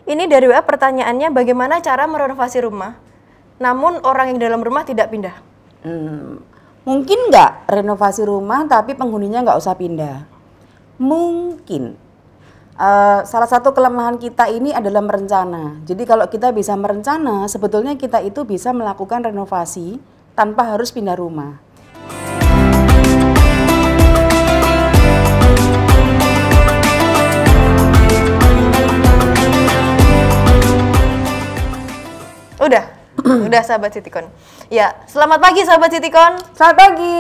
Ini dari WA pertanyaannya, bagaimana cara merenovasi rumah, namun orang yang dalam rumah tidak pindah? Mungkin nggak renovasi rumah tapi penghuninya nggak usah pindah. Mungkin. Salah satu kelemahan kita ini adalah merencana. Jadi kalau kita bisa merencana, sebetulnya kita itu bisa melakukan renovasi tanpa harus pindah rumah. Udah sahabat Citikon. Ya, selamat pagi sahabat Citikon. Selamat pagi.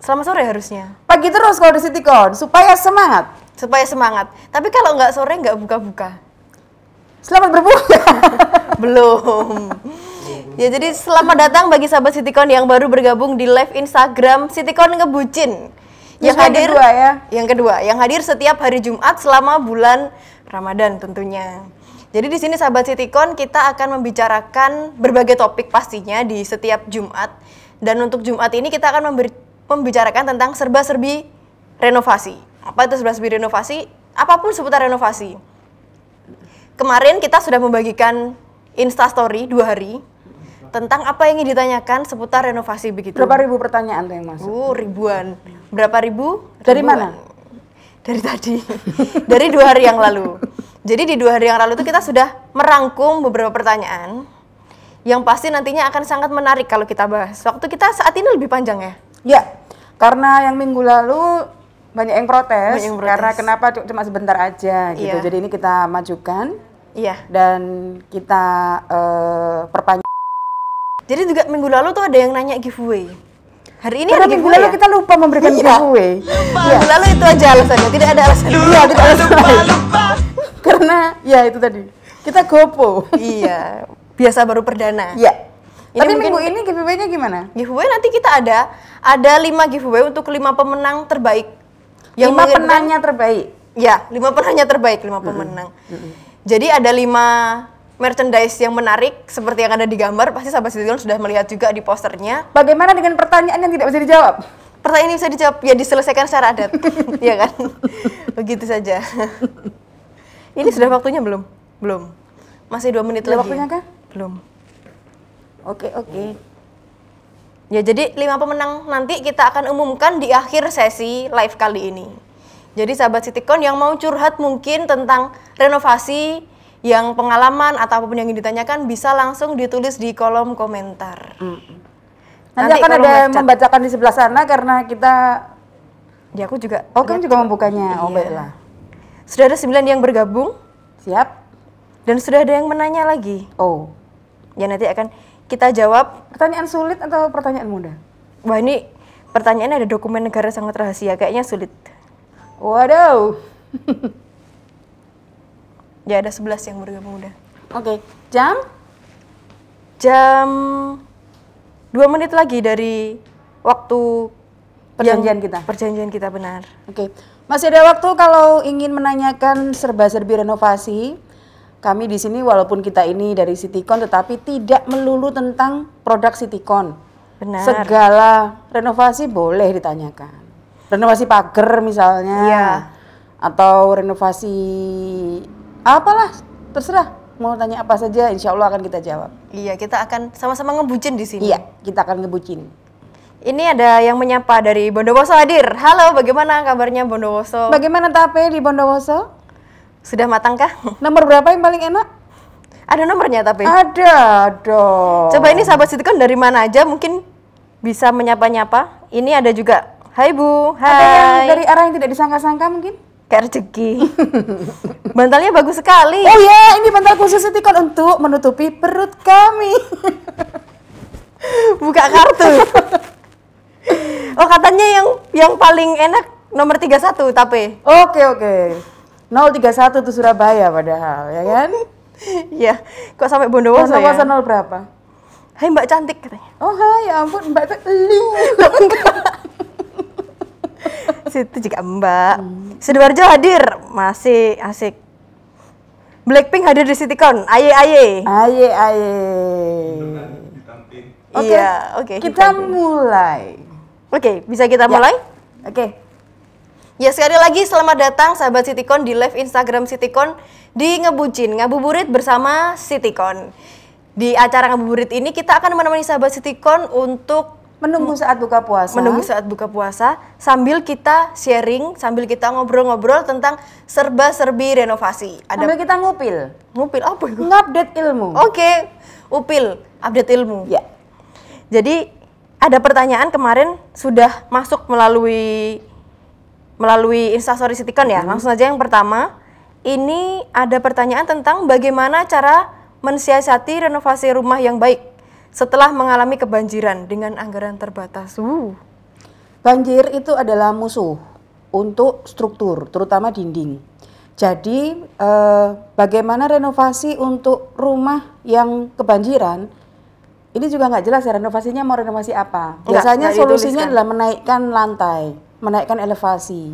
Selamat sore harusnya. Pagi terus kalau di Citikon, supaya semangat. Supaya semangat. Tapi kalau nggak sore nggak buka-buka. Selamat berbuka. Belum. Ya, jadi selamat datang bagi sahabat Citikon yang baru bergabung di live Instagram Citikon Ngebucin. Yang hadir kedua ya. Yang kedua, yang hadir setiap hari Jumat selama bulan Ramadan tentunya. Jadi di sini sahabat Citikon kita akan membicarakan berbagai topik pastinya di setiap Jumat. Dan untuk Jumat ini kita akan membicarakan tentang serba-serbi renovasi. Apa itu serba-serbi renovasi? Apapun seputar renovasi. Kemarin kita sudah membagikan Instastory 2 hari tentang apa yang ingin ditanyakan seputar renovasi begitu. Berapa ribu pertanyaan tuh yang masuk? Ribuan. Berapa ribu? Dari Ribuan. mana? Dari tadi. Dari 2 hari yang lalu. Jadi di 2 hari yang lalu itu kita sudah merangkum beberapa pertanyaan yang pasti nantinya akan sangat menarik kalau kita bahas. Waktu kita saat ini lebih panjang ya? Ya, karena yang minggu lalu banyak yang protes, karena kenapa cuma sebentar aja gitu. Iya. Jadi ini kita majukan. Iya. Dan kita perpanjang. Jadi juga minggu lalu tuh ada yang nanya giveaway. Hari ini Karena ada minggu giveaway lalu ya? kita lupa memberikan giveaway. Minggu lalu itu aja alasannya, tidak ada alasan. Iya, tidak ada alasan. Karena ya itu tadi kita gopo. Iya, biasa baru perdana. Iya. Ini Tapi mungkin minggu ini giveaway-nya gimana? Giveaway nanti kita ada 5 giveaway untuk 5 pemenang terbaik. 5 penanya terbaik. Ya, 5 penanya terbaik, 5 pemenang. Jadi ada 5 merchandise yang menarik seperti yang ada di gambar. Pasti sahabat Citikon sudah melihat juga di posternya. Bagaimana dengan pertanyaan yang tidak bisa dijawab? Pertanyaan ini bisa dijawab, ya diselesaikan secara adat. Iya kan? Begitu saja. Ini sudah waktunya belum? Belum. Masih 2 menit lagi. Waktunya kah? Belum. Oke. Ya, jadi 5 pemenang nanti kita akan umumkan di akhir sesi live kali ini. Jadi sahabat Citikon yang mau curhat mungkin tentang renovasi, yang pengalaman atau apapun yang ingin ditanyakan bisa langsung ditulis di kolom komentar. Nanti akan ada yang membacakan di sebelah sana karena kita. Ya, aku juga. Kan juga membukanya. Iya. Oh baiklah. Sudah ada 9 yang bergabung. Siap. Dan sudah ada yang menanya lagi. Oh. Ya, nanti akan kita jawab. Pertanyaan sulit atau pertanyaan mudah? Wah, ini pertanyaannya ada dokumen negara sangat rahasia. Kayaknya sulit. Waduh. Ya, ada 11 yang bergabung udah. Oke. Jam 2 menit lagi dari waktu perjanjian kita benar. Oke. Masih ada waktu kalau ingin menanyakan serba-serbi renovasi. Kami di sini walaupun kita ini dari Citikon tetapi tidak melulu tentang produk Citikon. Benar. Segala renovasi boleh ditanyakan. Renovasi pagar misalnya. Iya. Atau renovasi apalah, terserah. Mau tanya apa saja insya Allah akan kita jawab. Iya, kita akan sama-sama ngebucin di sini. Iya, kita akan ngebucin. Ini ada yang menyapa dari Bondowoso hadir. Halo, bagaimana kabarnya Bondowoso? Bagaimana tape di Bondowoso? Sudah matangkah? Nomor berapa yang paling enak? Ada nomornya tapi. Ada dong. Coba ini sahabat Citikon dari mana aja mungkin bisa menyapa-nyapa. Ini ada juga. Hai Bu, hai. Ada yang dari arah yang tidak disangka-sangka mungkin? Kayak rezeki. Bantalnya bagus sekali. Oh ya, ini bantal khusus Citikon untuk menutupi perut kami. Buka kartu. Oh, katanya yang paling enak nomor 31 tapi. Oke. 031 itu Surabaya padahal, ya kan? Iya, kok sampai Bondowoso ya? Bondowoso 0 berapa? Hai Mbak cantik katanya. Oh, hai, ya ampun, Mbak itu lu. Situ juga Mbak. Sidoarjo hadir, masih asik. Blackpink hadir di Citikon, aye. Iya, oke. Kita mulai. Oke, bisa kita mulai? Oke. Ya, sekali lagi selamat datang sahabat Citikon di live Instagram Citikon di Ngebucin, ngabuburit bersama Citikon. Di acara ngabuburit ini kita akan menemani sahabat Citikon untuk menunggu saat buka puasa. Sambil kita sharing, sambil kita ngobrol-ngobrol tentang serba-serbi renovasi. Sambil kita ngupil. Ngupil apa itu? Ngupdate ilmu. Oke, upil, update ilmu. Ya. Jadi ada pertanyaan kemarin sudah masuk melalui Instastory Citikon ya. Langsung aja yang pertama. Ini ada pertanyaan tentang bagaimana cara mensiasati renovasi rumah yang baik setelah mengalami kebanjiran dengan anggaran terbatas. Banjir itu adalah musuh untuk struktur, terutama dinding. Jadi bagaimana renovasi untuk rumah yang kebanjiran, ini juga nggak jelas ya renovasinya mau renovasi apa. Biasanya solusinya adalah menaikkan lantai, menaikkan elevasi.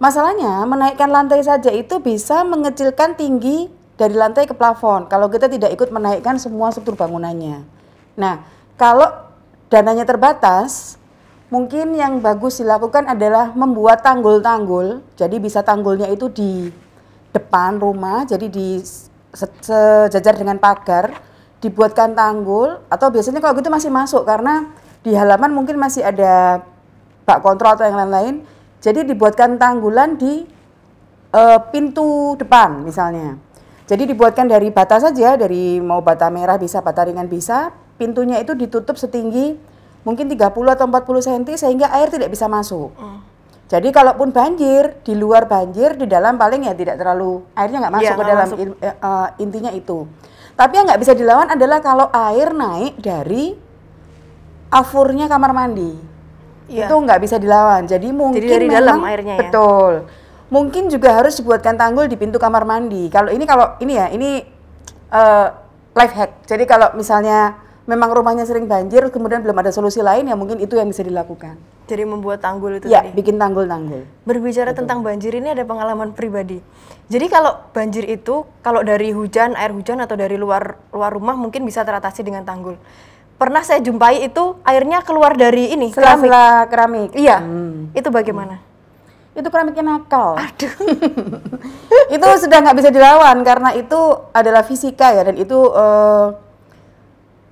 Masalahnya menaikkan lantai saja itu bisa mengecilkan tinggi dari lantai ke plafon kalau kita tidak ikut menaikkan semua struktur bangunannya. Nah, kalau dananya terbatas, mungkin yang bagus dilakukan adalah membuat tanggul-tanggul. Jadi bisa tanggulnya itu di depan rumah, jadi di sejajar dengan pagar, dibuatkan tanggul, atau biasanya kalau gitu masih masuk karena di halaman mungkin masih ada bak kontrol atau yang lain-lain. Jadi dibuatkan tanggulan di pintu depan misalnya. Jadi dibuatkan dari bata saja, dari mau bata merah bisa, bata ringan bisa. Pintunya itu ditutup setinggi mungkin 30 atau 40 cm sehingga air tidak bisa masuk. Jadi kalaupun banjir, di luar banjir, di dalam paling ya tidak terlalu, airnya nggak masuk ke dalam, intinya itu. Tapi yang nggak bisa dilawan adalah kalau air naik dari afurnya kamar mandi. Itu nggak bisa dilawan. Jadi mungkin dari memang, dalam airnya ya. Betul. Mungkin juga harus dibuatkan tanggul di pintu kamar mandi. Kalau ini life hack. Jadi kalau misalnya memang rumahnya sering banjir, kemudian belum ada solusi lain, ya mungkin itu yang bisa dilakukan. Jadi membuat tanggul itu ya, tadi? Bikin tanggul-tanggul. Berbicara tentang banjir ini ada pengalaman pribadi. Jadi kalau banjir itu, kalau dari hujan, air hujan atau dari luar rumah mungkin bisa teratasi dengan tanggul. Pernah saya jumpai itu airnya keluar dari ini, sela-sela keramik. Iya, itu bagaimana? Itu keramiknya nakal. Aduh. Itu sudah nggak bisa dilawan karena itu adalah fisika ya, dan itu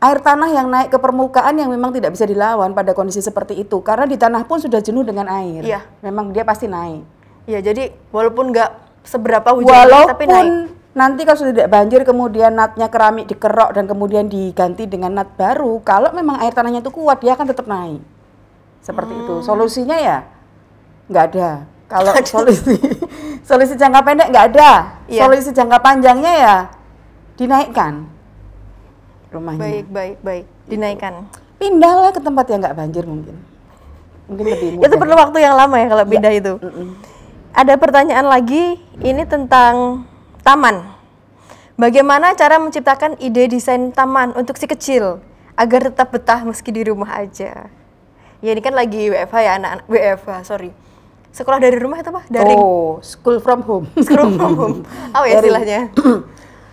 air tanah yang naik ke permukaan yang memang tidak bisa dilawan pada kondisi seperti itu. Karena di tanah pun sudah jenuh dengan air. Iya. Memang dia pasti naik. Iya, jadi walaupun nggak seberapa hujan tapi naik. Nanti kalau sudah tidak banjir kemudian natnya keramik dikerok dan kemudian diganti dengan nat baru, kalau memang air tanahnya itu kuat dia akan tetap naik. Seperti itu. Solusinya ya nggak ada. Kalau solusi jangka pendek nggak ada. Iya. Solusi jangka panjangnya ya dinaikkan rumahnya. Baik. Dinaikkan. Pindahlah ke tempat yang nggak banjir mungkin lebih mudah. Itu perlu waktu yang lama ya kalau pindah itu. Ada pertanyaan lagi, ini tentang taman. Bagaimana cara menciptakan ide desain taman untuk si kecil agar tetap betah meski di rumah aja? Ya ini kan lagi WFH ya, anak-anak sekolah dari rumah itu apa? Daring. Oh, school from home. School from home. Apa ya istilahnya?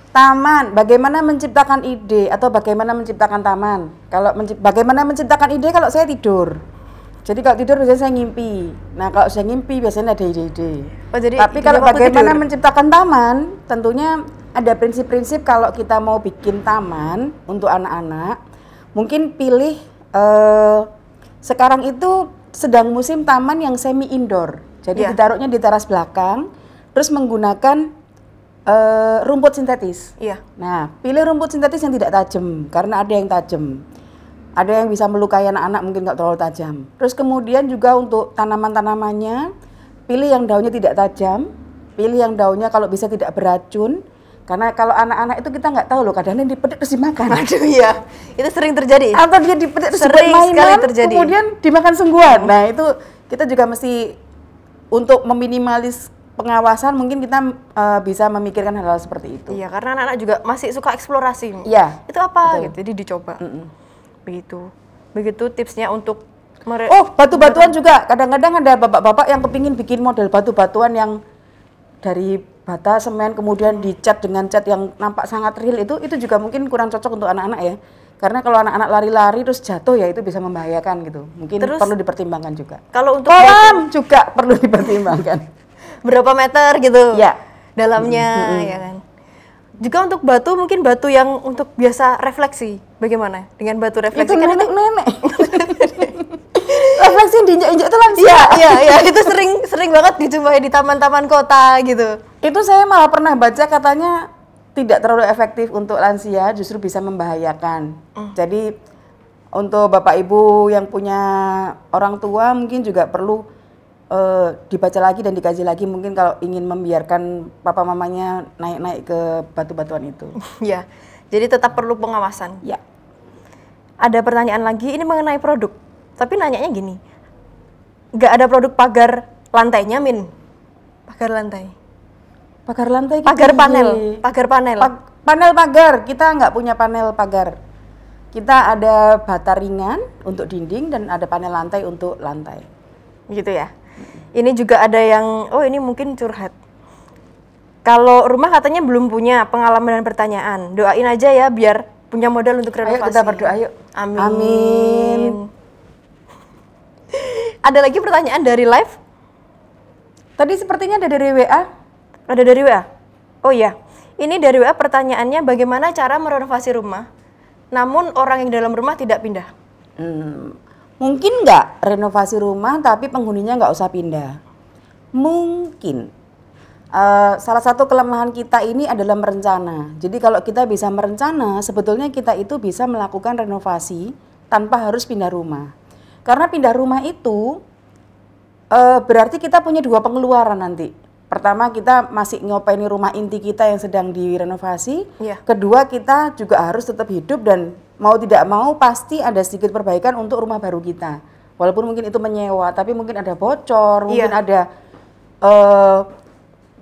Taman, bagaimana menciptakan ide atau bagaimana menciptakan taman? Kalau bagaimana menciptakan ide kalau saya tidur. Jadi kalau tidur biasanya saya ngimpi. Nah kalau saya ngimpi biasanya ada ide-ide. Tapi kalau bagaimana menciptakan taman, tentunya ada prinsip-prinsip kalau kita mau bikin taman untuk anak-anak. Mungkin pilih, sekarang itu sedang musim taman yang semi indoor. Jadi ditaruhnya di teras belakang, terus menggunakan rumput sintetis. Nah pilih rumput sintetis yang tidak tajam, karena ada yang tajam. Ada yang bisa melukai anak-anak mungkin nggak terlalu tajam. Terus kemudian juga untuk tanaman-tanamannya, pilih yang daunnya tidak tajam, pilih yang daunnya kalau bisa tidak beracun. Karena kalau anak-anak itu kita nggak tahu loh, kadang-kadang dipetik terus dimakan. Aduh iya, itu sering terjadi. Atau dia dipetik terus dibuat mainan, kemudian dimakan sungguhan. Nah itu kita juga mesti untuk meminimalis pengawasan, mungkin kita bisa memikirkan hal-hal seperti itu. Iya, karena anak-anak juga masih suka eksplorasi. Iya. Itu apa gitu, jadi dicoba. Begitu tipsnya untuk batu-batuan juga. Kadang-kadang ada bapak-bapak yang kepingin bikin model batu-batuan yang dari bata semen kemudian dicat dengan cat yang nampak sangat real itu juga mungkin kurang cocok untuk anak-anak ya. Karena kalau anak-anak lari-lari terus jatuh ya itu bisa membahayakan gitu. Mungkin Terus, perlu dipertimbangkan juga. Kalau untuk kolam juga perlu dipertimbangkan. Berapa meter gitu? Ya. Dalamnya ya kan. Juga untuk batu, mungkin batu yang untuk biasa refleksi. Bagaimana? Dengan batu refleksi Itu kan nenek-nenek. Refleksi diinjak-injak itu lansia. Iya, itu sering banget dijumpai di taman-taman kota gitu. Itu saya malah pernah baca katanya tidak terlalu efektif untuk lansia, justru bisa membahayakan. Jadi untuk Bapak Ibu yang punya orang tua mungkin juga perlu dibaca lagi dan dikaji lagi mungkin kalau ingin membiarkan papa mamanya naik-naik ke batu-batuan itu. Ya, jadi tetap perlu pengawasan. Ya. Ada pertanyaan lagi, ini mengenai produk. Tapi nanyanya gini, nggak ada produk pagar lantainya, Min? Pagar lantai. Pagar lantai. Pagar panel. Pagar panel. Panel pagar, kita nggak punya panel pagar. Kita ada bata ringan untuk dinding dan ada panel lantai untuk lantai. Gitu ya. Ini juga ada yang, oh ini mungkin curhat. Kalau rumah katanya belum punya pengalaman dan pertanyaan, doain aja ya biar punya modal untuk renovasi. Ayo kita berdoa yuk. Amin. Amin. Ada lagi pertanyaan dari live? Tadi sepertinya ada dari WA. Ada dari WA? Oh iya, ini dari WA pertanyaannya bagaimana cara merenovasi rumah, namun orang yang dalam rumah tidak pindah? Mungkin nggak renovasi rumah tapi penghuninya nggak usah pindah. Mungkin. Salah satu kelemahan kita ini adalah merencana. Jadi kalau kita bisa merencana, sebetulnya kita itu bisa melakukan renovasi tanpa harus pindah rumah. Karena pindah rumah itu berarti kita punya dua pengeluaran nanti. Pertama kita masih ngopeni rumah inti kita yang sedang direnovasi. Iya. Kedua kita juga harus tetap hidup dan mau tidak mau pasti ada sedikit perbaikan untuk rumah baru kita. Walaupun mungkin itu menyewa, tapi mungkin ada bocor, mungkin ada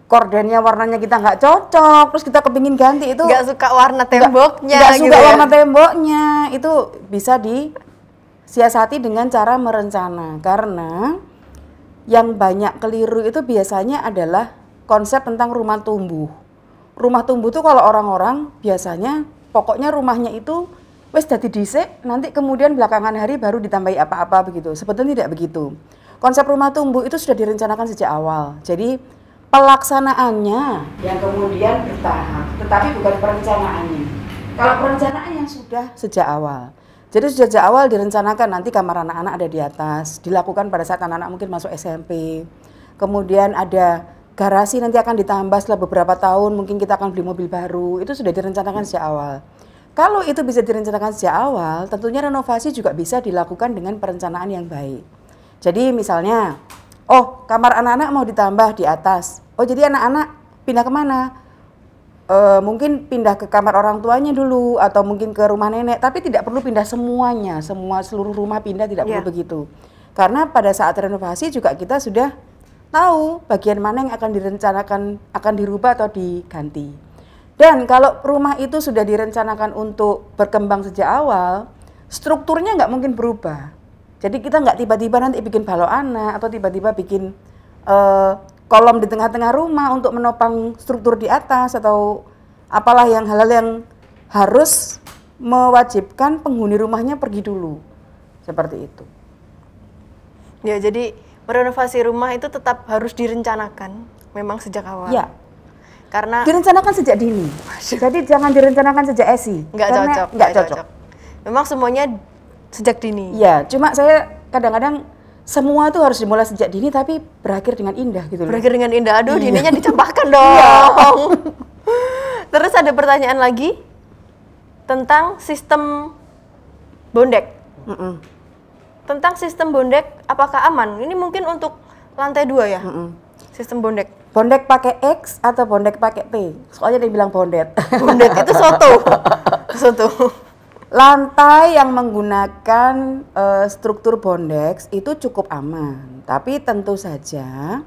kordennya warnanya kita nggak cocok, terus kita kepingin ganti itu. Nggak suka warna temboknya. Nggak gitu suka ya? warna temboknya, itu bisa disiasati dengan cara merencana. Karena yang banyak keliru itu biasanya adalah konsep tentang rumah tumbuh. Rumah tumbuh tuh kalau orang-orang biasanya pokoknya rumahnya itu wes dadi dhisik, nanti kemudian belakangan hari baru ditambahi apa-apa begitu. Sebetulnya tidak begitu. Konsep rumah tumbuh itu sudah direncanakan sejak awal. Jadi pelaksanaannya yang kemudian bertahap, tetapi bukan perencanaannya. Kalau perencanaan yang sudah sejak awal. Jadi sejak awal direncanakan nanti kamar anak-anak ada di atas, dilakukan pada saat anak-anak mungkin masuk SMP. Kemudian ada garasi nanti akan ditambah setelah beberapa tahun, mungkin kita akan beli mobil baru, itu sudah direncanakan sejak awal. Kalau itu bisa direncanakan sejak awal, tentunya renovasi juga bisa dilakukan dengan perencanaan yang baik. Jadi misalnya, oh kamar anak-anak mau ditambah di atas, oh jadi anak-anak pindah kemana? Mungkin pindah ke kamar orang tuanya dulu atau mungkin ke rumah nenek, tapi tidak perlu pindah semuanya, seluruh rumah pindah tidak perlu begitu. Karena pada saat renovasi juga kita sudah tahu bagian mana yang akan direncanakan akan dirubah atau diganti. Dan kalau rumah itu sudah direncanakan untuk berkembang sejak awal, strukturnya nggak mungkin berubah. Jadi kita nggak tiba-tiba nanti bikin balok anak atau tiba-tiba bikin kolom di tengah-tengah rumah untuk menopang struktur di atas atau apalah yang hal-hal yang harus mewajibkan penghuni rumahnya pergi dulu. Seperti itu. Ya, jadi merenovasi rumah itu tetap harus direncanakan memang sejak awal. Ya. Karena direncanakan sejak dini. Jadi jangan direncanakan sejak esi. Nggak cocok. Memang semuanya sejak dini. Ya, cuma saya kadang-kadang semua itu harus dimulai sejak dini tapi berakhir dengan indah gitu loh. Berakhir dengan indah. Aduh, dininya dicampakkan dong. Terus ada pertanyaan lagi tentang sistem bondek. Tentang sistem bondek apakah aman? Ini mungkin untuk lantai 2 ya? Sistem bondek. Bondek pakai X atau bondek pakai T? Soalnya dia bilang bondet. Bondet itu soto. Soto. Lantai yang menggunakan struktur bondex itu cukup aman, tapi tentu saja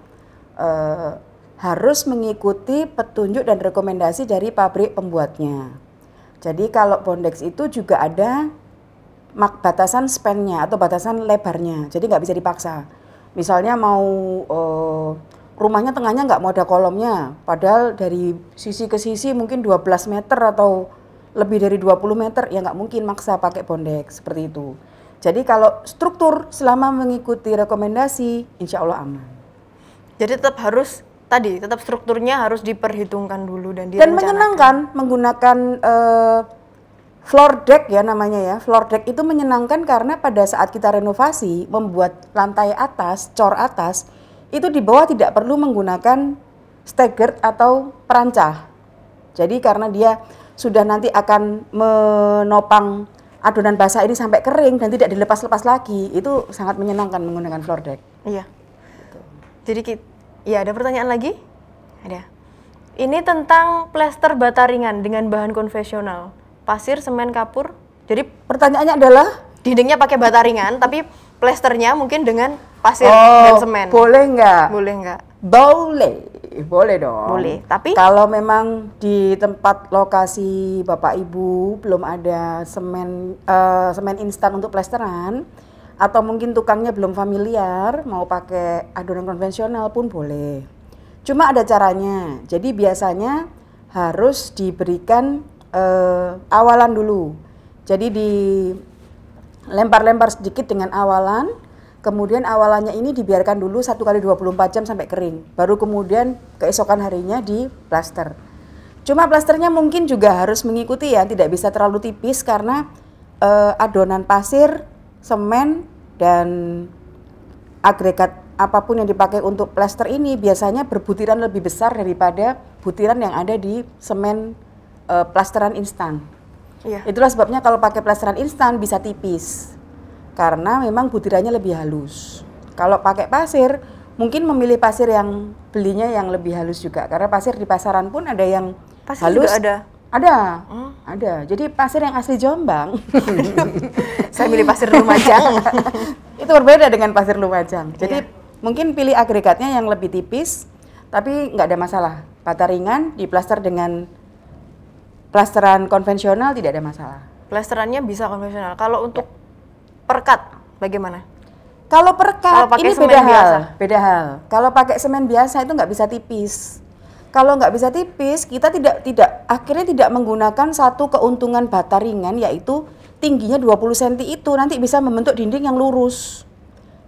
harus mengikuti petunjuk dan rekomendasi dari pabrik pembuatnya. Jadi kalau bondex itu juga ada batasan span-nya atau batasan lebarnya, jadi nggak bisa dipaksa. Misalnya mau rumahnya tengahnya nggak mau ada kolomnya, padahal dari sisi ke sisi mungkin 12 meter atau lebih dari 20 meter, ya nggak mungkin maksa pakai bondex seperti itu. Jadi kalau struktur selama mengikuti rekomendasi, insya Allah aman. Jadi tetap strukturnya harus diperhitungkan dulu dan Dan menyenangkan menggunakan floor deck ya namanya ya. Floor deck itu menyenangkan karena pada saat kita renovasi, membuat lantai atas, cor atas, itu di bawah tidak perlu menggunakan stagger atau perancah. Jadi karena dia sudah nanti akan menopang adonan basah ini sampai kering dan tidak dilepas-lepas lagi, itu sangat menyenangkan menggunakan floor deck. Iya. Jadi ya ada pertanyaan lagi? Ada. Ini tentang plester bata ringan dengan bahan konvensional, pasir, semen, kapur. Jadi pertanyaannya adalah dindingnya pakai bata ringan, tapi plesternya mungkin dengan pasir dan semen. Boleh nggak? Boleh nggak? Boleh dong. Boleh. Tapi kalau memang di tempat lokasi Bapak Ibu belum ada semen instan untuk plesteran, atau mungkin tukangnya belum familiar, mau pakai adonan konvensional pun boleh. Cuma ada caranya. Jadi biasanya harus diberikan awalan dulu. Jadi dilempar-lempar sedikit dengan awalan, kemudian awalannya ini dibiarkan dulu 1 kali 24 jam sampai kering. Baru kemudian keesokan harinya di plaster. Cuma plasternya mungkin juga harus mengikuti ya, tidak bisa terlalu tipis karena adonan pasir, semen, dan agregat apapun yang dipakai untuk plaster ini biasanya berbutiran lebih besar daripada butiran yang ada di semen plasteran instan. Iya. Itulah sebabnya kalau pakai plasteran instan bisa tipis karena memang butirannya lebih halus. Kalau pakai pasir mungkin memilih pasir yang belinya yang lebih halus juga karena pasir di pasaran pun ada yang pasir halus. Juga ada. Ada. Jadi pasir yang asli Jombang. Saya milih pasir Lumajang. Itu berbeda dengan pasir Lumajang. Jadi iya. Mungkin pilih agregatnya yang lebih tipis, tapi nggak ada masalah. Bata ringan diplaster dengan plasteran konvensional tidak ada masalah. Plasterannya bisa konvensional. Kalau untuk perekat bagaimana? Kalau perekat ini beda hal. Kalau pakai semen biasa itu nggak bisa tipis. Kalau nggak bisa tipis, kita akhirnya tidak menggunakan satu keuntungan bata ringan, yaitu tingginya 20 cm itu nanti bisa membentuk dinding yang lurus.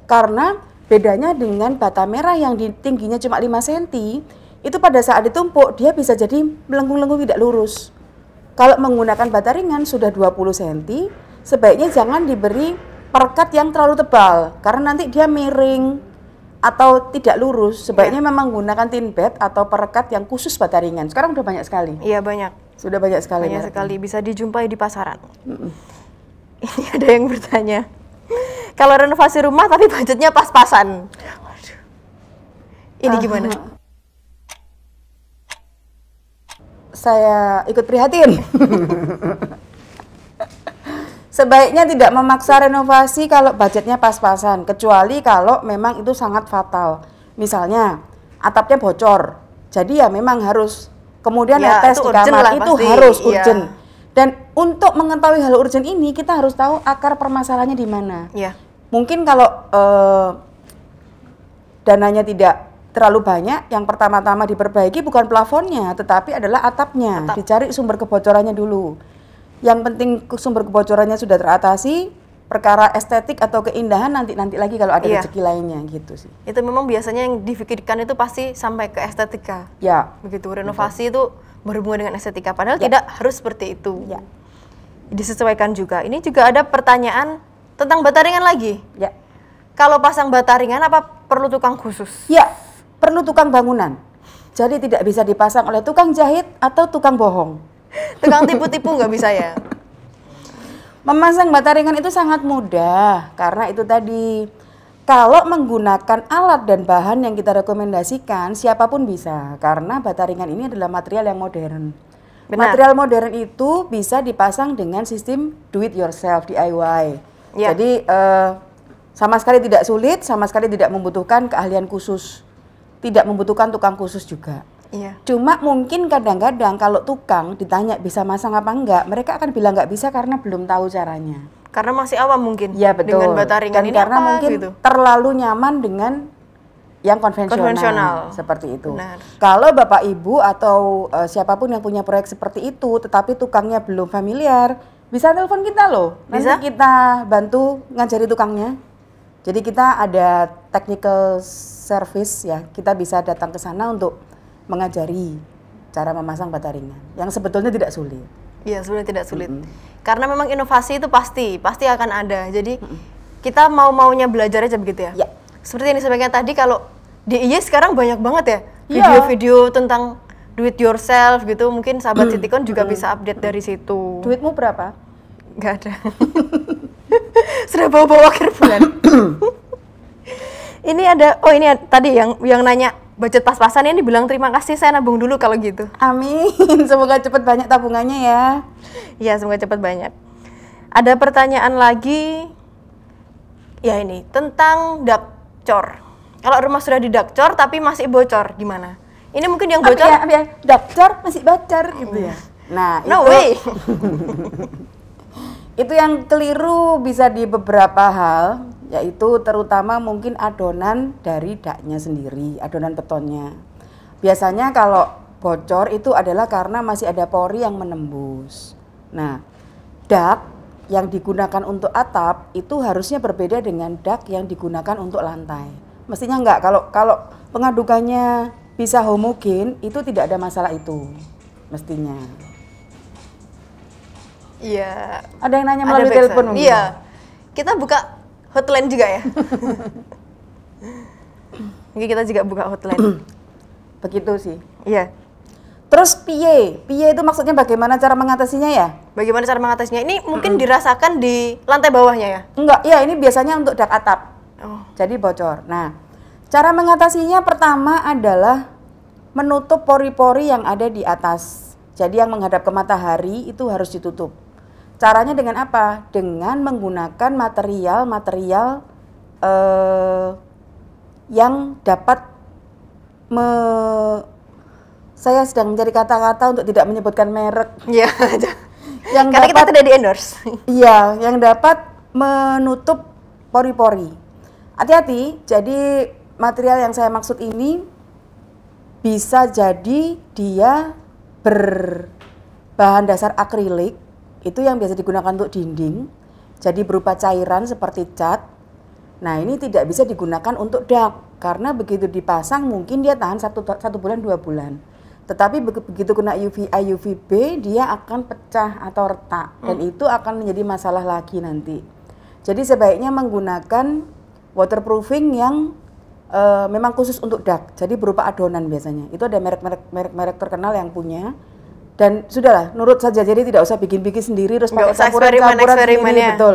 Karena bedanya dengan bata merah yang tingginya cuma 5 cm, itu pada saat ditumpuk dia bisa jadi melengkung-lengkung tidak lurus. Kalau menggunakan bata ringan sudah 20 cm, sebaiknya jangan diberi perekat yang terlalu tebal karena nanti dia miring atau tidak lurus. Sebaiknya memang menggunakan tin bed atau perekat yang khusus bata ringan. Sekarang udah banyak sekali. Iya, banyak. Sudah banyak sekali. Banyak sekali, bisa dijumpai di pasaran. Ini ada yang bertanya, kalau renovasi rumah tapi budgetnya pas-pasan. Waduh. Ini gimana? Saya ikut prihatin. Sebaiknya tidak memaksa renovasi kalau budgetnya pas-pasan, kecuali kalau memang itu sangat fatal. Misalnya atapnya bocor, jadi ya memang harus kemudian ya, netes di kamar, itu pasti. harus urgent. Dan untuk mengetahui hal urgent ini kita harus tahu akar permasalahannya di mana. Ya. Mungkin kalau dananya tidak terlalu banyak, yang pertama-tama diperbaiki bukan plafonnya, tetapi adalah atapnya. Dicari sumber kebocorannya dulu. Yang penting sumber kebocorannya sudah teratasi, perkara estetik atau keindahan nanti lagi kalau ada rezeki lainnya gitu sih. Itu memang biasanya yang difikirkan itu pasti sampai ke estetika. Ya. Begitu renovasi itu berhubungan dengan estetika, padahal tidak harus seperti itu. Ya. Disesuaikan juga. Ini juga ada pertanyaan tentang bata ringan lagi. Ya. Kalau pasang bata ringan apa perlu tukang khusus? Ya, perlu tukang bangunan. Jadi tidak bisa dipasang oleh tukang jahit atau tukang bohong. Tukang tipu-tipu nggak bisa ya? Memasang bata ringan itu sangat mudah karena itu tadi kalau menggunakan alat dan bahan yang kita rekomendasikan siapapun bisa karena bata ringan ini adalah material yang modern. Benar. Material modern itu bisa dipasang dengan sistem do it yourself DIY. Ya. Jadi sama sekali tidak sulit, sama sekali tidak membutuhkan keahlian khusus, tidak membutuhkan tukang khusus juga. Iya. Cuma mungkin kadang-kadang kalau tukang ditanya bisa masang apa enggak, mereka akan bilang nggak bisa karena belum tahu caranya. Karena masih awam mungkin. Ya betul. Dengan bata ringan dan ini karena apa, mungkin gitu? Terlalu nyaman dengan yang konvensional, Konvensional. seperti itu. Benar. Kalau Bapak Ibu atau siapapun yang punya proyek seperti itu, tetapi tukangnya belum familiar, bisa telepon kita loh. Nanti Bisa? kita bantu ngajari tukangnya. Jadi kita ada technical service ya, kita bisa datang ke sana untuk mengajari cara memasang bata ringan, yang sebetulnya tidak sulit. Iya, sebenarnya tidak sulit. Karena memang inovasi itu pasti akan ada. Jadi kita mau-maunya belajar aja begitu ya. Ya. Seperti yang disampaikan tadi, kalau di IY sekarang banyak banget ya Iya. video-video tentang do it yourself gitu. Mungkin sahabat Citikon juga bisa update dari situ. Duitmu berapa? Nggak ada. Sudah bawa-bawa akhir bulan. Ini ada, tadi yang nanya budget pas-pasan ini bilang terima kasih, saya nabung dulu kalau gitu. Amin, semoga cepat banyak tabungannya ya. Iya, semoga cepat banyak. Ada pertanyaan lagi, ya ini tentang dakcor. Kalau rumah sudah didakcor tapi masih bocor, gimana? Ini mungkin yang bocor. Ya, dakcor masih bocor gitu ya. Nah, No itu way. itu yang keliru bisa di beberapa hal, yaitu terutama mungkin adonan dari daknya sendiri, adonan betonnya. Biasanya kalau bocor itu adalah karena masih ada pori yang menembus. Nah, dak yang digunakan untuk atap itu harusnya berbeda dengan dak yang digunakan untuk lantai. Mestinya enggak, kalau pengadukannya bisa homogen, itu tidak ada masalah itu, mestinya. Iya. Ada yang nanya Ada melalui backsound. telepon mungkin? Iya. Kita buka hotline juga ya. Mungkin kita juga buka hotline. Begitu sih. Iya. Terus piye itu maksudnya bagaimana cara mengatasinya ya? Bagaimana cara mengatasinya? Ini mungkin dirasakan di lantai bawahnya ya? Enggak, ya ini biasanya untuk dak atap. Oh. Jadi bocor. Nah, cara mengatasinya pertama adalah menutup pori-pori yang ada di atas. Jadi yang menghadap ke matahari itu harus ditutup. Caranya dengan apa? Dengan menggunakan material yang dapat saya sedang mencari kata-kata untuk tidak menyebutkan merek. Iya. Yang Karena kita dapat, tidak di endorse. iya, yang dapat menutup pori-pori. Hati-hati, jadi material yang saya maksud ini bisa jadi dia berbahan dasar akrilik, itu yang biasa digunakan untuk dinding, jadi berupa cairan seperti cat. Nah, ini tidak bisa digunakan untuk dak, karena begitu dipasang mungkin dia tahan 1 bulan 2 bulan. Tetapi begitu kena UVA, UVB, dia akan pecah atau retak, dan itu akan menjadi masalah lagi nanti. Jadi sebaiknya menggunakan waterproofing yang memang khusus untuk dak, jadi berupa adonan biasanya. Itu ada merek-merek terkenal yang punya. Dan sudahlah, nurut saja, jadi tidak usah bikin-bikin sendiri, terus pakai campuran sendiri, betul.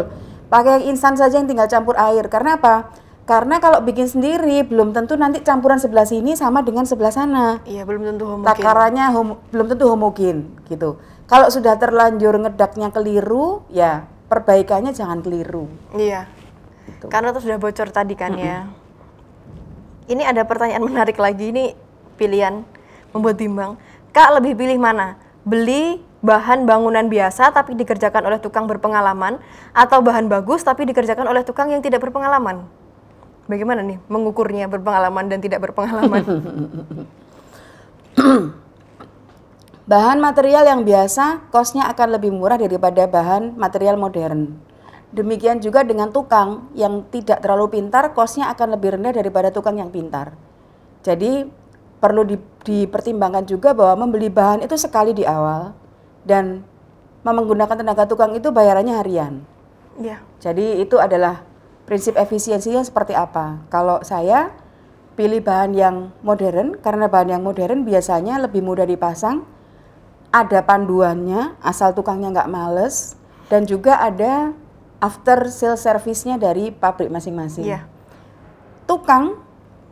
Pakai yang instan saja, yang tinggal campur air. Karena apa? Karena kalau bikin sendiri, belum tentu nanti campuran sebelah sini sama dengan sebelah sana. Iya, belum tentu homogen. Takarannya belum tentu homogen, gitu. Kalau sudah terlanjur ngedaknya keliru, ya perbaikannya jangan keliru. Iya. Gitu. Karena itu sudah bocor tadi kan ya. Ini ada pertanyaan menarik lagi, ini pilihan membuat bimbang. Kak, lebih pilih mana? Beli bahan bangunan biasa tapi dikerjakan oleh tukang berpengalaman, atau bahan bagus tapi dikerjakan oleh tukang yang tidak berpengalaman? Bagaimana nih mengukurnya berpengalaman dan tidak berpengalaman? Bahan material yang biasa, kosnya akan lebih murah daripada bahan material modern. Demikian juga dengan tukang yang tidak terlalu pintar, kosnya akan lebih rendah daripada tukang yang pintar. Jadi perlu dipertimbangkan juga bahwa membeli bahan itu sekali di awal, dan menggunakan tenaga tukang itu bayarannya harian. Iya. Jadi itu adalah prinsip efisiensinya seperti apa. Kalau saya pilih bahan yang modern, karena bahan yang modern biasanya lebih mudah dipasang, ada panduannya, asal tukangnya nggak males, dan juga ada after sale service-nya dari pabrik masing-masing. Iya. Tukang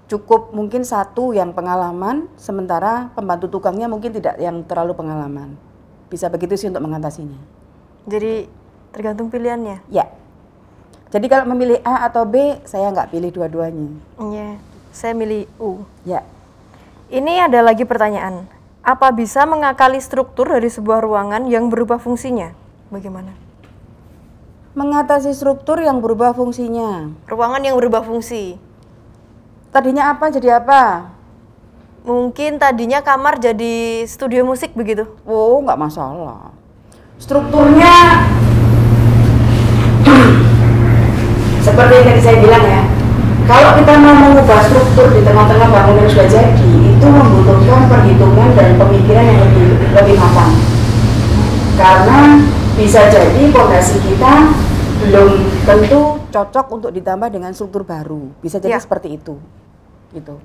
cukup mungkin 1 yang pengalaman, sementara pembantu tukangnya mungkin tidak yang terlalu pengalaman. Bisa begitu sih untuk mengatasinya. Jadi tergantung pilihannya. Ya. Jadi kalau memilih A atau B, saya nggak pilih dua-duanya. Iya. Saya milih U. Ya. Ini ada lagi pertanyaan. Apa bisa mengakali struktur dari sebuah ruangan yang berubah fungsinya? Bagaimana? Mengatasi struktur yang berubah fungsinya. Ruangan yang berubah fungsi. Tadinya apa jadi apa? Mungkin tadinya kamar jadi studio musik begitu. Oh, nggak masalah. Strukturnya seperti yang tadi saya bilang ya. Kalau kita mau mengubah struktur di tengah-tengah bangunan yang sudah jadi, itu membutuhkan perhitungan dan pemikiran yang lebih matang. Karena bisa jadi fondasi kita belum tentu cocok untuk ditambah dengan struktur baru. Bisa jadi seperti itu. Gitu.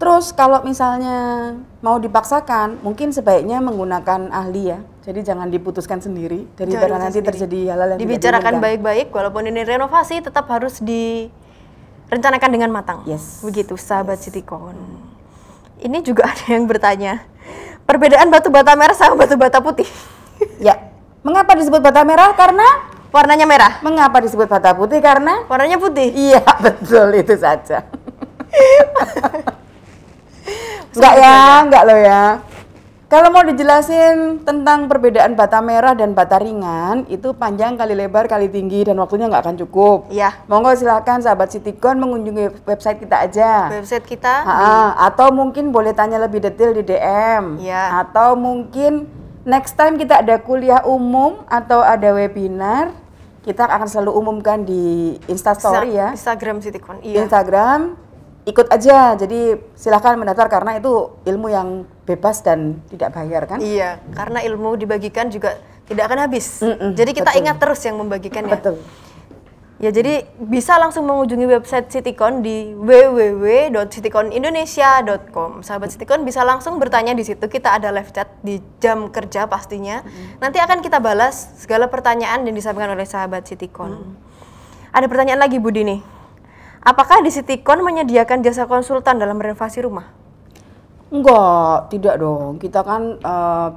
Terus kalau misalnya mau dipaksakan, mungkin sebaiknya menggunakan ahli ya. Jadi jangan diputuskan sendiri daripada nanti terjadi hal-hal yang dibicarakan baik-baik, walaupun ini renovasi tetap harus direncanakan dengan matang. Begitu sahabat Citycon. Ini juga ada yang bertanya, perbedaan batu bata merah sama batu bata putih. Ya, mengapa disebut bata merah? Karena warnanya merah. Mengapa disebut bata putih? Karena warnanya putih. Iya, betul, itu saja. Enggak loh ya. Kalau mau dijelasin tentang perbedaan bata merah dan bata ringan, itu panjang kali lebar kali tinggi dan waktunya nggak akan cukup. Iya. Monggo silakan sahabat Citycon mengunjungi website kita aja. Website kita. Atau mungkin boleh tanya lebih detail di DM. Iya. Atau mungkin next time kita ada kuliah umum atau ada webinar, kita akan selalu umumkan di Instastory ya. Instagram Citycon. Iya. Instagram. Ikut aja, jadi silahkan mendaftar karena itu ilmu yang bebas dan tidak bayar kan? Iya, karena ilmu dibagikan juga tidak akan habis. Jadi kita ingat terus yang membagikannya. Betul. Ya, jadi bisa langsung mengunjungi website Citycon di www.cityconindonesia.com. Sahabat Citycon bisa langsung bertanya di situ. Kita ada live chat di jam kerja pastinya. Nanti akan kita balas segala pertanyaan yang disampaikan oleh sahabat Citycon. Ada pertanyaan lagi Budi nih. Apakah di Citycon menyediakan jasa konsultan dalam renovasi rumah? Enggak, tidak dong. Kita kan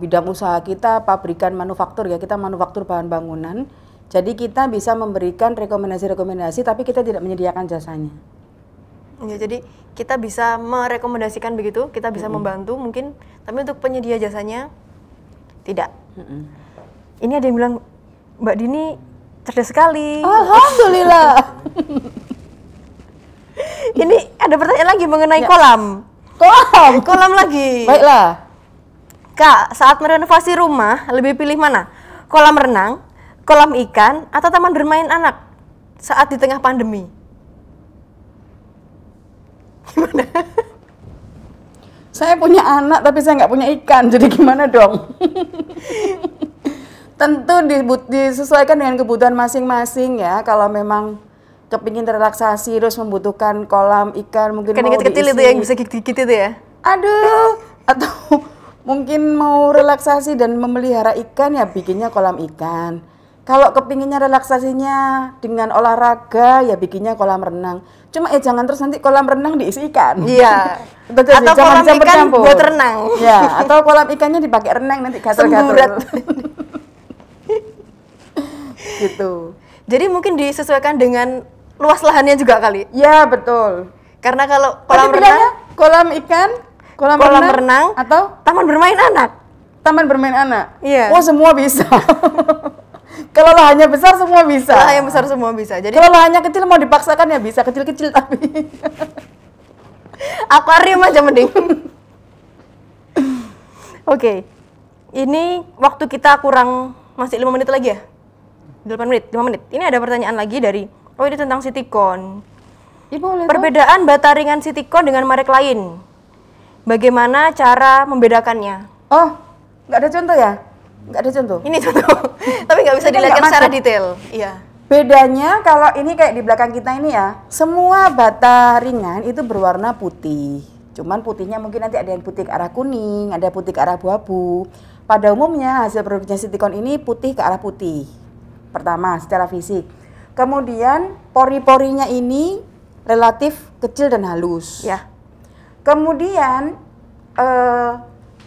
bidang usaha kita pabrikan manufaktur ya, kita manufaktur bahan bangunan. Jadi kita bisa memberikan rekomendasi-rekomendasi, tapi kita tidak menyediakan jasanya. Ya, jadi kita bisa merekomendasikan begitu, kita bisa membantu mungkin, tapi untuk penyedia jasanya tidak. Ini ada yang bilang, Mbak Dini cerdas sekali. Alhamdulillah. Ini ada pertanyaan lagi mengenai kolam. Kolam lagi. Baiklah. Kak, saat merenovasi rumah, lebih pilih mana? Kolam renang, kolam ikan, atau taman bermain anak saat di tengah pandemi? Gimana? Saya punya anak tapi saya nggak punya ikan, jadi gimana dong? Tentu disesuaikan dengan kebutuhan masing-masing ya. Kalau memang kepingin relaksasi terus membutuhkan kolam ikan, mungkin kan mau kecil itu yang bisa gigit-gigit itu ya? Aduh, atau mungkin mau relaksasi dan memelihara ikan ya bikinnya kolam ikan. Kalau kepinginnya relaksasinya dengan olahraga ya bikinnya kolam renang. Cuma jangan terus nanti kolam renang diisi ikan. Iya. Atau kolam ikan buat renang. Ya, atau kolam ikannya dipakai renang nanti gatel-gatel. Gitu. Jadi mungkin disesuaikan dengan luas lahannya juga kali. Ya, betul. Karena kalau kolam renang, kolam ikan, kolam renang atau taman bermain anak. Taman bermain anak. Iya. Oh, semua bisa. Kalau lahannya besar semua bisa. Lahannya besar semua bisa. Jadi kalau lahannya kecil mau dipaksakan ya bisa kecil-kecil tapi akuarium aja mending. Oke. Ini waktu kita kurang masih 5 menit lagi ya? 8 menit, 5 menit. Ini ada pertanyaan lagi dari ini tentang Citycon. Perbedaan bata ringan Citycon dengan merek lain. Bagaimana cara membedakannya? Oh, nggak ada contoh ya? Nggak ada contoh. Ini contoh. Tapi nggak bisa dilihat secara detail. Iya. Bedanya kalau ini kayak di belakang kita ini ya, semua bata ringan itu berwarna putih. Cuman putihnya mungkin nanti ada yang putih ke arah kuning, ada putih ke arah abu-abu. Pada umumnya hasil produksinya Citycon ini putih ke arah putih. Pertama, secara fisik. Kemudian pori-porinya ini relatif kecil dan halus. Ya. Kemudian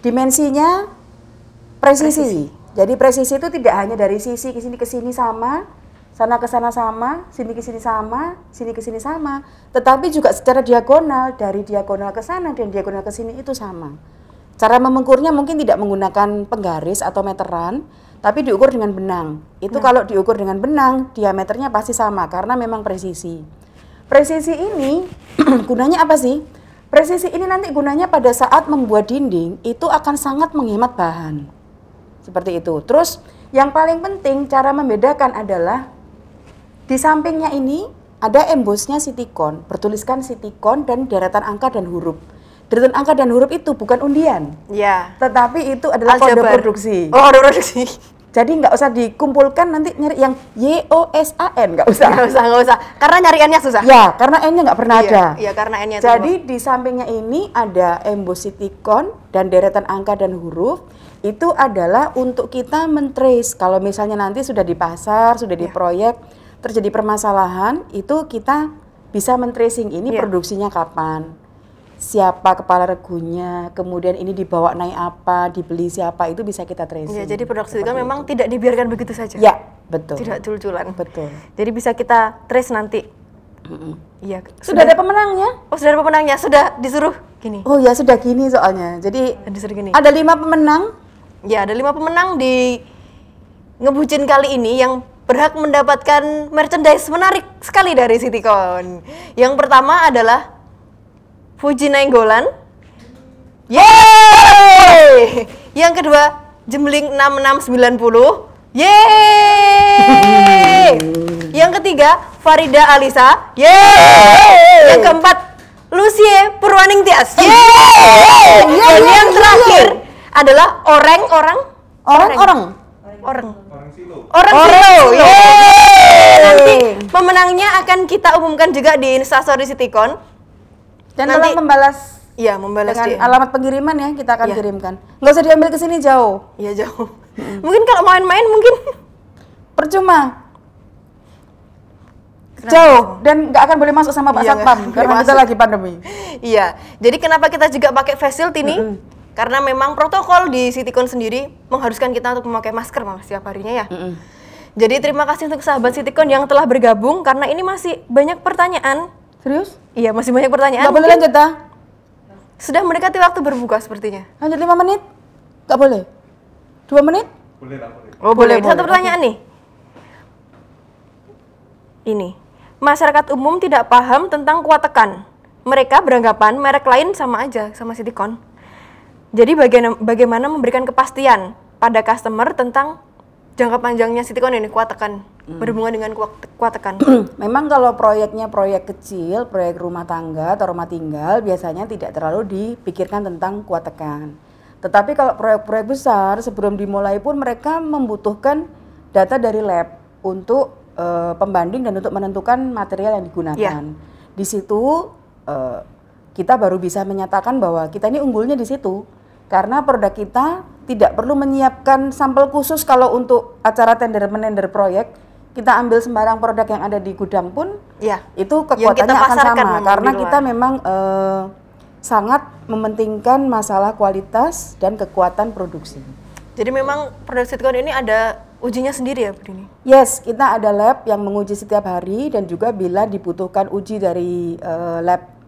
dimensinya presisi. Jadi presisi itu tidak hanya dari sisi ke sini sama, sana ke sana sama, sini ke sini sama, sini ke sini sama, tetapi juga secara diagonal dari diagonal ke sana dan diagonal ke sini itu sama. Cara mengukurnya mungkin tidak menggunakan penggaris atau meteran, tapi diukur dengan benang. Itu kalau diukur dengan benang, diameternya pasti sama karena memang presisi. presisi ini gunanya apa sih? Presisi ini nanti gunanya pada saat membuat dinding itu akan sangat menghemat bahan. Seperti itu. Terus yang paling penting cara membedakan adalah di sampingnya ini ada embossnya sitikon, bertuliskan sitikon dan deretan angka dan huruf. Deretan angka dan huruf itu bukan undian. Ya. Tetapi itu adalah kode produksi. Oh, kode produksi. Jadi nggak usah dikumpulkan nanti nyari yang YOSAN, nggak usah. Nggak usah. Karena nyari N-nya susah. Ya, karena N-nya nggak pernah ada. Iya, karena N-nya. Jadi di sampingnya ini ada emboss sitikon dan deretan angka dan huruf. Itu adalah untuk kita men-trace. Kalau misalnya nanti sudah di pasar, sudah di proyek, terjadi permasalahan, itu kita bisa men-tracing ini produksinya kapan. Siapa kepala regunya, kemudian ini dibawa naik apa, dibeli siapa, itu bisa kita tracing. Ya, jadi produk sitikon memang tidak dibiarkan begitu saja. Ya, betul. Tidak cul-culan. Betul. Jadi bisa kita trace nanti. Iya. Sudah ada pemenangnya? Oh, sudah ada pemenangnya. Sudah disuruh gini. Oh ya, sudah gini soalnya. Jadi disuruh gini. Ada 5 pemenang. Ya, ada 5 pemenang di Ngebucin kali ini yang berhak mendapatkan merchandise menarik sekali dari Sitikon. Yang pertama adalah Fuji Nainggolan. Yeay! Yang kedua, Jembling 6690. Yeay! Yang ketiga, Farida Alisa. Yeay! Yang keempat, Lucie Purwaning Tias. Yeay! Dan yang terakhir adalah Orang Silo. Nanti pemenangnya akan kita umumkan juga di Instastory Sitikon. Dan nanti membalas, membalas dengan alamat pengiriman ya, kita akan kirimkan. Nggak usah diambil ke sini jauh. Iya, jauh. Mungkin kalau main-main mungkin percuma. Jauh dan nggak akan boleh masuk sama Pak Satpam karena kita lagi pandemi. Iya. Jadi kenapa kita juga pakai face shield ini? Karena memang protokol di Sitikon sendiri mengharuskan kita untuk memakai masker setiap harinya ya. Jadi terima kasih untuk sahabat Sitikon yang telah bergabung karena ini masih banyak pertanyaan. Serius? Iya, masih banyak pertanyaan. Nggak boleh lanjut, Sudah mendekati waktu berbuka sepertinya. Lanjut 5 menit? Nggak boleh? 2 menit? Boleh lah, boleh. Oh, boleh. Satu pertanyaan nih. Ini. Masyarakat umum tidak paham tentang kuat tekan. Mereka beranggapan merek lain sama aja sama Sitikon. Jadi bagaimana memberikan kepastian pada customer tentang jangka panjangnya Sitikon ini kuat tekan berhubungan dengan kuat tekan. Memang kalau proyeknya proyek kecil, proyek rumah tangga atau rumah tinggal biasanya tidak terlalu dipikirkan tentang kuat tekan. Tetapi kalau proyek-proyek besar sebelum dimulai pun mereka membutuhkan data dari lab untuk pembanding dan untuk menentukan material yang digunakan. Di situ kita baru bisa menyatakan bahwa kita ini unggulnya di situ. Karena produk kita tidak perlu menyiapkan sampel khusus kalau untuk acara menender proyek, kita ambil sembarang produk yang ada di gudang pun, itu kekuatannya akan sama. Karena kita memang sangat mementingkan masalah kualitas dan kekuatan produksi. Jadi memang produk Sitikon ini ada ujinya sendiri ya, Bu Dini? Yes, kita ada lab yang menguji setiap hari dan juga bila dibutuhkan uji dari lab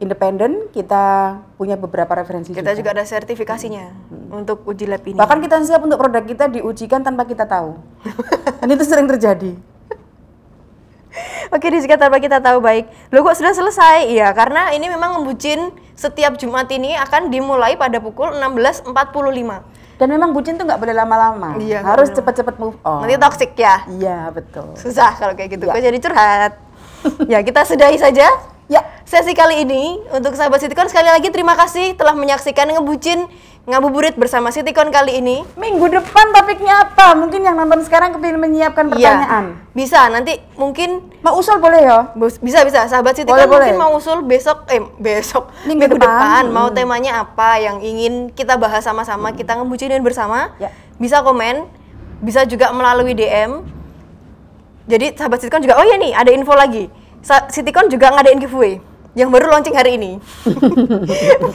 independen, kita punya beberapa referensi kita juga ada sertifikasinya untuk uji lab ini. Bahkan kita siap untuk produk kita diujikan tanpa kita tahu. Dan itu sering terjadi. Oke, disikat tanpa kita tahu, baik. Loh, kok sudah selesai? Iya, karena ini memang Ngebucin setiap Jumat ini akan dimulai pada pukul 16.45. Dan memang bucin tuh nggak boleh lama-lama. Harus cepat-cepat move on. Nanti toxic ya? Iya, betul. Susah kalau kayak gitu, kok jadi curhat. Ya, kita sudahi saja. Ya, sesi kali ini untuk sahabat Sitikon sekali lagi terima kasih telah menyaksikan Ngebucin Ngabuburit bersama Sitikon kali ini. Minggu depan topiknya apa? Mungkin yang nonton sekarang kepingin menyiapkan pertanyaan. Bisa, nanti mungkin mau usul boleh ya? Bisa sahabat Sitikon mungkin mau usul besok minggu depan mau temanya apa yang ingin kita bahas sama-sama, kita ngebucinin bersama. Bisa komen, bisa juga melalui DM. Jadi sahabat Sitikon juga, oh iya nih ada info lagi. Sitikon juga ngadain giveaway yang baru launching hari ini.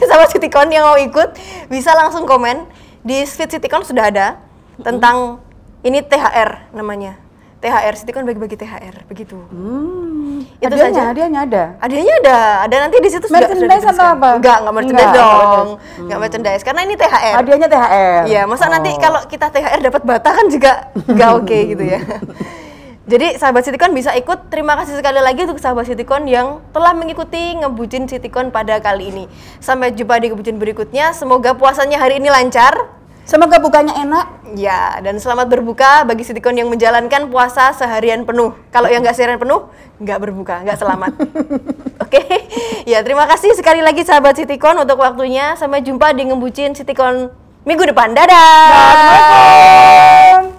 Sahabat Sitikon yang mau ikut bisa langsung komen di feed Sitikon, sudah ada tentang ini THR namanya. THR, Sitikon bagi-bagi THR begitu. Itu saja. Hadiahnya ada. Hadiahnya ada nanti di situ sudah. Merchandise atau apa? Enggak merchandise dong. Enggak merchandise karena ini THR. Hadiahnya THR. Iya, masa nanti kalau kita THR dapat bata kan juga enggak oke gitu ya. Jadi sahabat Citycon bisa ikut. Terima kasih sekali lagi untuk sahabat Citycon yang telah mengikuti Ngebucin Citycon pada kali ini. Sampai jumpa di Ngebucin berikutnya. Semoga puasanya hari ini lancar. Semoga bukanya enak. Ya, dan selamat berbuka bagi Citycon yang menjalankan puasa seharian penuh. Kalau yang nggak seharian penuh, nggak berbuka, nggak selamat. Oke, ya terima kasih sekali lagi sahabat Citycon untuk waktunya. Sampai jumpa di Ngebucin Citycon minggu depan. Dadah! Assalamualaikum.